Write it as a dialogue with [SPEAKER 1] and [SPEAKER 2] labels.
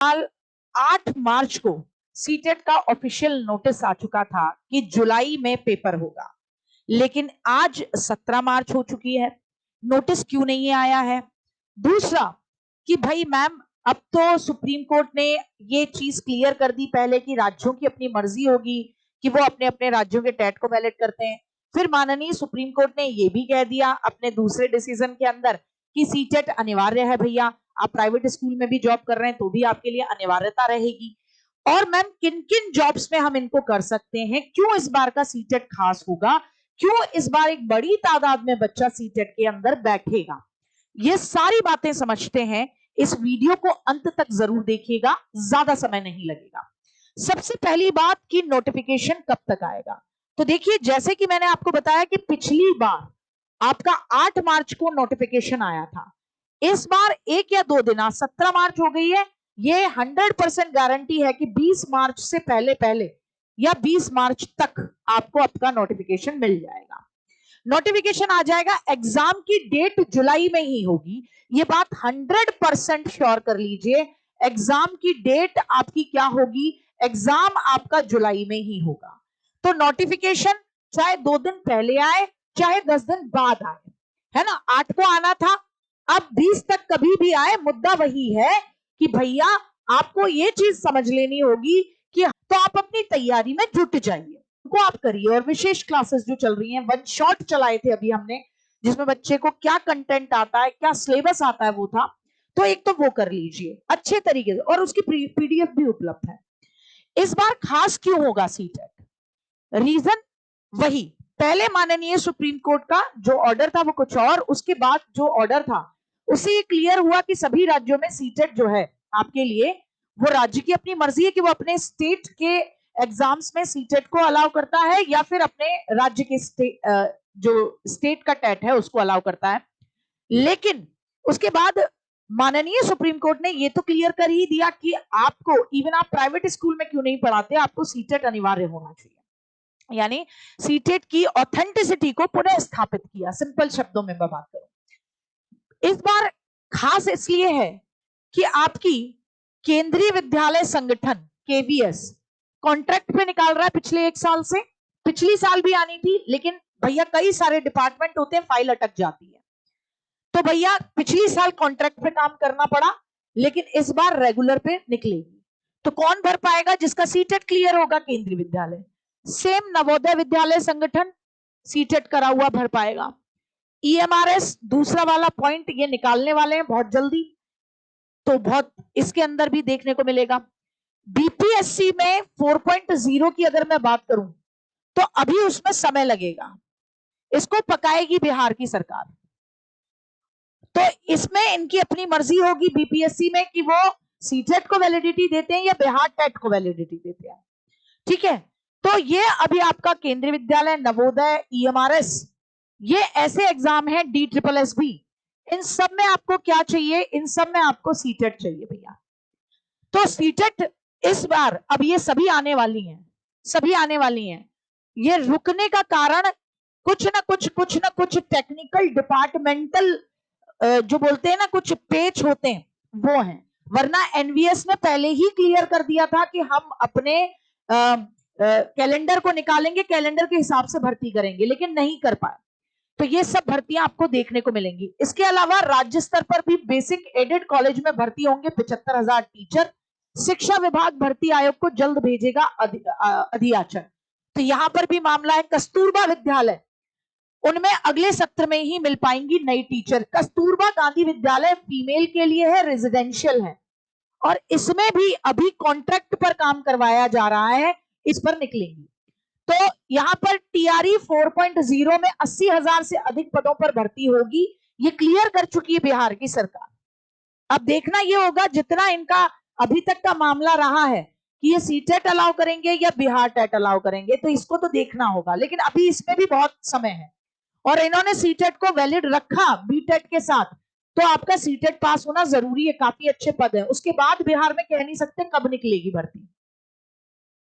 [SPEAKER 1] साल 8 मार्च को सीटेट का ऑफिशियल नोटिस आ चुका था कि जुलाई में पेपर होगा, लेकिन आज 17 मार्च हो चुकी है, नोटिस क्यों नहीं आया है। दूसरा कि भाई मैम, अब तो सुप्रीम कोर्ट ने ये चीज क्लियर कर दी पहले कि राज्यों की अपनी मर्जी होगी कि वो अपने अपने राज्यों के टेट को वैलिड करते हैं। फिर माननीय सुप्रीम कोर्ट ने ये भी कह दिया अपने दूसरे डिसीजन के अंदर कि सीटेट अनिवार्य है भैया, आप प्राइवेट स्कूल में भी जॉब कर रहे हैं तो भी आपके लिए अनिवार्यता रहेगी। और मैम किन किन जॉब्स में हम इनको कर सकते हैं, क्यों इस बार का सीटेट खास होगा, क्यों इस बार एक बड़ी तादाद में बच्चा सीटेट के अंदर बैठेगा, ये सारी बातें समझते हैं। इस वीडियो को अंत तक जरूर देखिएगा, ज्यादा समय नहीं लगेगा। सबसे पहली बात कि नोटिफिकेशन कब तक आएगा। तो देखिए, जैसे कि मैंने आपको बताया कि पिछली बार आपका 8 मार्च को नोटिफिकेशन आया था, इस बार 1 या 2 दिन, 17 मार्च हो गई है, ये 100% गारंटी है कि 20 मार्च से पहले पहले या 20 मार्च तक आपको आपका नोटिफिकेशन मिल जाएगा। नोटिफिकेशन आ जाएगा, एग्जाम की डेट जुलाई में ही होगी, ये बात 100% श्योर कर लीजिए। एग्जाम की डेट आपकी क्या होगी, एग्जाम आपका जुलाई में ही होगा। तो नोटिफिकेशन चाहे 2 दिन पहले आए चाहे 10 दिन बाद आए, है ना, 8 को आना था, अब 20 तक कभी भी आए, मुद्दा वही है कि भैया आपको ये चीज समझ लेनी होगी कि तो आप अपनी तैयारी में जुट जाइए, को आप करिए। और विशेष क्लासेस जो चल रही हैं, वन शॉट चलाए थे अभी हमने, जिसमें बच्चे को क्या कंटेंट आता है, क्या सिलेबस आता है, वो था, तो एक तो वो कर लीजिए अच्छे तरीके से, और उसकी पीडीएफ भी उपलब्ध है। इस बार खास क्यों होगा सीटेट, रीजन वही, पहले माननीय सुप्रीम कोर्ट का जो ऑर्डर था वो कुछ और, उसके बाद जो ऑर्डर था उससे क्लियर हुआ कि सभी राज्यों में सीटेट जो है आपके लिए, वो राज्य की अपनी मर्जी है कि वो अपने स्टेट के एग्जाम्स में सीटेट को अलाउ करता है या फिर अपने राज्य के जो स्टेट का टेट है उसको अलाउ करता है। लेकिन उसके बाद माननीय सुप्रीम कोर्ट ने ये तो क्लियर कर ही दिया कि आपको, इवन आप प्राइवेट स्कूल में क्यों नहीं पढ़ाते, आपको सीटेट अनिवार्य होना चाहिए, यानी सीटेट की ऑथेंटिसिटी को पुनः स्थापित किया। सिंपल शब्दों में मैं बात करूं, इस बार खास इसलिए है कि आपकी केंद्रीय विद्यालय संगठन केवीएस कॉन्ट्रैक्ट पे निकाल रहा है पिछले 1 साल से, पिछली साल भी आनी थी, लेकिन भैया कई सारे डिपार्टमेंट होते हैं, फाइल अटक जाती है, तो भैया पिछली साल कॉन्ट्रैक्ट पे काम करना पड़ा, लेकिन इस बार रेगुलर पे निकलेगी। तो कौन भर पाएगा, जिसका सीटेट क्लियर होगा, केंद्रीय विद्यालय। सेम नवोदय विद्यालय संगठन सीटेट करा हुआ भर पाएगा। ईएमआरएस दूसरा वाला पॉइंट ये निकालने वाले हैं बहुत जल्दी, तो बहुत इसके अंदर भी देखने को मिलेगा। बीपीएससी में 4.0 की अगर मैं बात करूं तो अभी उसमें समय लगेगा, इसको पकाएगी बिहार की सरकार, तो इसमें इनकी अपनी मर्जी होगी बीपीएससी में कि वो सीटेट को वैलिडिटी देते हैं या बिहार टेट को वैलिडिटी देते हैं। ठीक है, तो ये अभी आपका केंद्रीय विद्यालय, नवोदय, ईएमआरएस, ये ऐसे एग्जाम है, DSSB, इन सब में आपको क्या चाहिए, इन सब में आपको सीटेट चाहिए भैया। तो सीटेट इस बार, अब ये सभी आने वाली हैं, सभी आने वाली हैं, ये रुकने का कारण कुछ ना कुछ टेक्निकल डिपार्टमेंटल जो बोलते हैं ना, कुछ पेच होते हैं, वो हैं। वरना एनवीएस ने पहले ही क्लियर कर दिया था कि हम अपने कैलेंडर को निकालेंगे, कैलेंडर के हिसाब से भर्ती करेंगे, लेकिन नहीं कर पाए। तो ये सब भर्तियां आपको देखने को मिलेंगी। इसके अलावा राज्य स्तर पर भी बेसिक एडेड कॉलेज में भर्ती होंगे 75,000 टीचर। शिक्षा विभाग भर्ती आयोग को जल्द भेजेगा अधियाचन। तो यहां पर भी मामला है, कस्तूरबा विद्यालय, उनमें अगले सत्र में ही मिल पाएंगी नई टीचर। कस्तूरबा गांधी विद्यालय फीमेल के लिए है, रेजिडेंशियल है, और इसमें भी अभी कॉन्ट्रैक्ट पर काम करवाया जा रहा है, इस पर निकलेंगी। तो यहां पर टीआरई 4.0 में 80,000 से अधिक पदों पर भर्ती होगी, ये क्लियर कर चुकी है बिहार की सरकार। अब देखना ये होगा, जितना इनका अभी तक का मामला रहा है कि ये सीटेट अलाउ करेंगे या बिहार टेट अलाउ करेंगे, तो इसको तो देखना होगा, लेकिन अभी इसमें भी बहुत समय है। और इन्होंने सीटेट को वैलिड रखा बीटेट के साथ, तो आपका सीटेट पास होना जरूरी है, काफी अच्छे पद है, उसके बाद बिहार में कह नहीं सकते कब निकलेगी भर्ती।